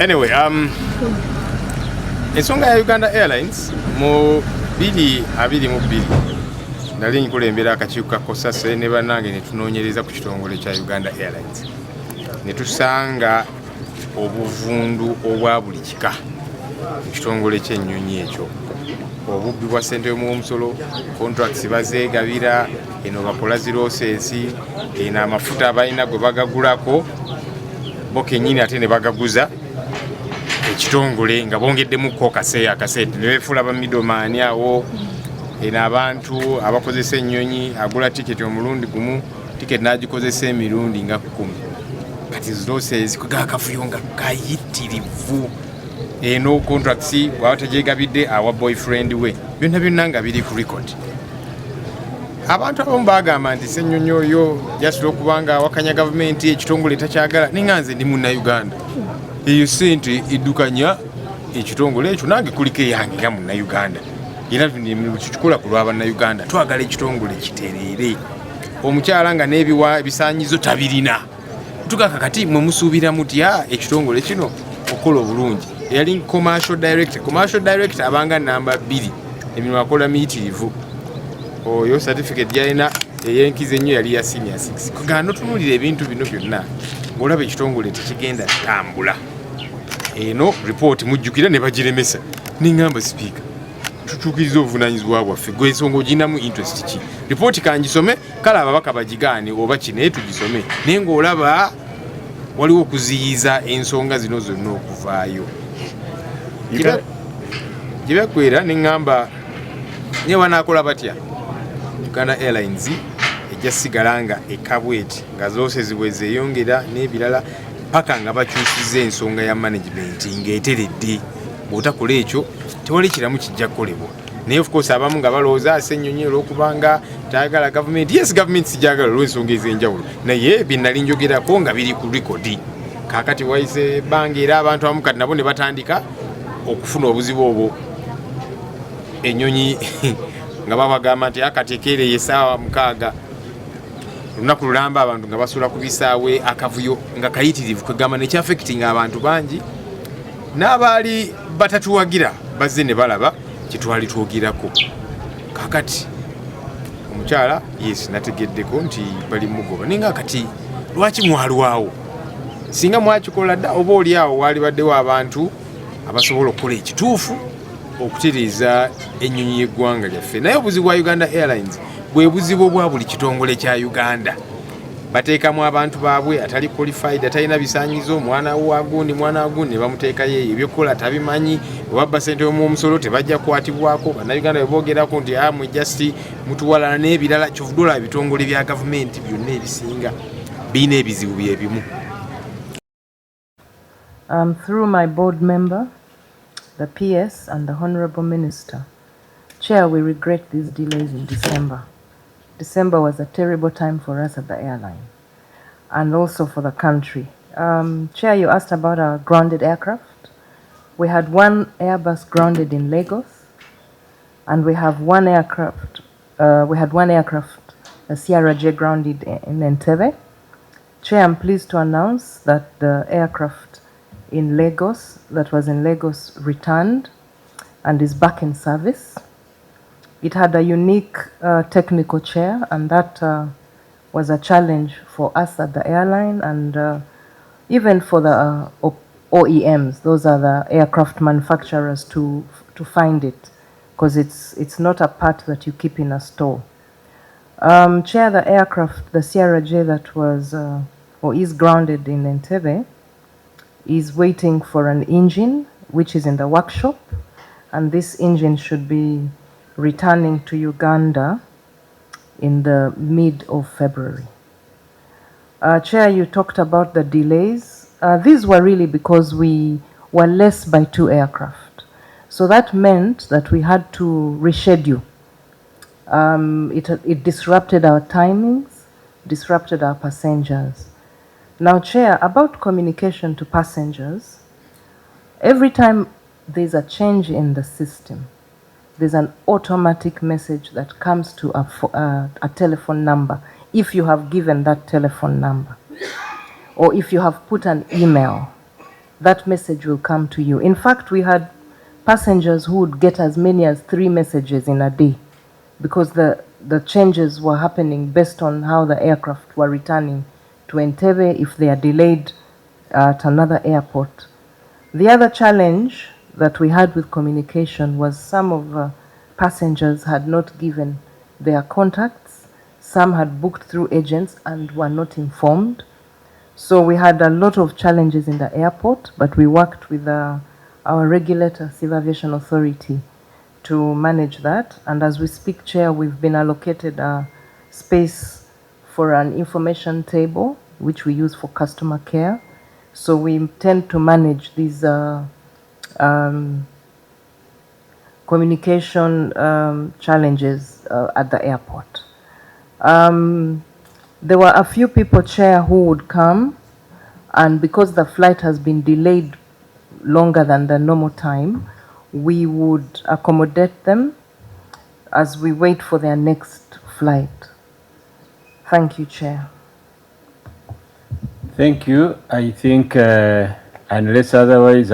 Anyway, ensonga ya Uganda Airlines mu 2022 nali nkulembera akakiiko ka Kosase ne bannange ne tunoonyereza ku kitongole kya Uganda Airlines ne tusanga obuvundu obwa buli kika mu kitongole ky'ennyonyi ekyo, obubbi bwa ssente y'omusolo, contracts bazeegabira, eno bakola ziroosensi, eno amafuta abalina gwe bagagulako bo kennyini ate ne bagaguza ekitongole nga bongeddemukko akasente ne beefuula ba middleman awo. Eno abantu abakozesa ennyonyi agula tiketi omulundi gumu, tiketi n'agikozesa emirundi nga 10. Kati ziroosensi kwegaakafuyo nga kayitirivu. Eno contracts bwaba tegyegabidde awa boyfriend we, byonna nga biri ku record. Abantu abamu bagamba nti Ssenyonyi oyo jasula okubanga awakanya gavumenti ekitongole takyagala, ninganze ndi Munnayuganda. Eyo ssente eddukanya ekitongole ekyo nange kuliko eyange nga Munnayuganda. Era tukikola ku lw'Abannayuganda, twagala ekitongole kitereere. Omukyala nga n'ebisaanyizo tabirina. Tugaka kati mwe musuubira mutya ekitongole kino okukola obulungi. Yali commercial director abanga namba 2 emirimu akola miyitirivu. Oyo certificate yalina eyenkiza ennyo yali ya senior 6. Kugano tunulira ebintu bino byonna ng'olaba ekitongole tekigenda tambula. Eno report mujjukira ne bagiremesa. Ningamba speaker, tutuukiriza obuvunaanyizibwa bwaffe, gwe ensonga oginamu interest ki? Report kangisome, kale ababaka bagigaane oba kinaye tugisome, naye ng'olaba waliwo okuziyiza ensonga zino zonna okuvaayo. Gye bakwera ne ŋŋamba naye banaakola batya Uganda Airlines ejja sigala nga ekabweti nga zose zibwe zeeyongera n'ebirala paka nga bakyusiza ensonga ya management ng'eteredde. Bw'otakola ekyo tewali kiramu kijja kukolebwa. Naye of course abamu nga balowooza Ssenyonyi olw'okubanga tayagala gavumenti. Yes, gavumenti sijagala olw'ensonga ez'enjawulo, naye bye nnali njogerako nga biri ku rekodi. Kaakati wayise ebbanga era abantu abamu kati nabo ne batandika okufuna obuzibu obwo. Ennyonyi nga babagamba nti akatekeere essaawa 6 olunaku lulamba abantu nga basula ku bisaawe, akavuyo nga kayitirivu kwegamba nekyaffectinga abantu bangi. N'abaali batatuwagira bazze ne balaba kye twali twogerako. Kaakati omukyala yes nategeddeko nti bali mugoba, naye nga kati lwaki mwalwawo? Singa mwakikola dda oba oli awo waali baddewo abantu abasobola okukola ekituufu okutereeza ennyonyi y'eggwanga lyaffe. Naye obuzibu bwa Uganda Airlines bwe buzibu bwa buli kitongole kya Uganda. Bateekamu abantu baabwe atali qualified, atalina bisaanyizo, mwana wagundi ne bamuteekayo ebyokukola tabimanyi, wabba ssente y'omusolo tebajja kukwatibwako. Bannayuganda bwe boogerako nti mwe just mutuwalana n'ebirala. Kyovudde ebitongole bya gavumenti byonna ebisinga birina ebizibu bye bimu. Through my board member, the PS and the Honourable Minister, Chair, we regret these delays in December. December was a terrible time for us at the airline and also for the country. Chair, you asked about our grounded aircraft. We had one Airbus grounded in Lagos, and we have one aircraft, a Sierra J grounded in Entebbe. Chair, I'm pleased to announce that the aircraft in Lagos, that was in Lagos, returned and is back in service. It had a unique technical chair, and that was a challenge for us at the airline and even for the OEMs, those are the aircraft manufacturers, to find it, because it's not a part that you keep in a store. Chair, the aircraft, the Sierra J that was or is grounded in Entebbe, is waiting for an engine which is in the workshop, and this engine should be returning to Uganda in the mid of February. Chair, you talked about the delays. These were really because we were less by 2 aircraft. So that meant that we had to reschedule. It disrupted our timings, disrupted our passengers. Now, Chair, about communication to passengers, every time there's a change in the system, there's an automatic message that comes to a telephone number if you have given that telephone number. or if you have put an email, that message will come to you. In fact, we had passengers who would get as many as 3 messages in a day because the changes were happening based on how the aircraft were returning to Entebbe if they are delayed at another airport. The other challenge that we had with communication was some of the passengers had not given their contacts. Some had booked through agents and were not informed. So we had a lot of challenges in the airport, but we worked with our regulator, Civil Aviation Authority, to manage that. And as we speak, Chair, we've been allocated a space for an information table, which we use for customer care. So we intend to manage these communication challenges at the airport. There were a few people, Chair, who would come, and because the flight has been delayed longer than the normal time, we would accommodate them as we wait for their next flight. Thank you, Chair. Thank you. I think unless otherwise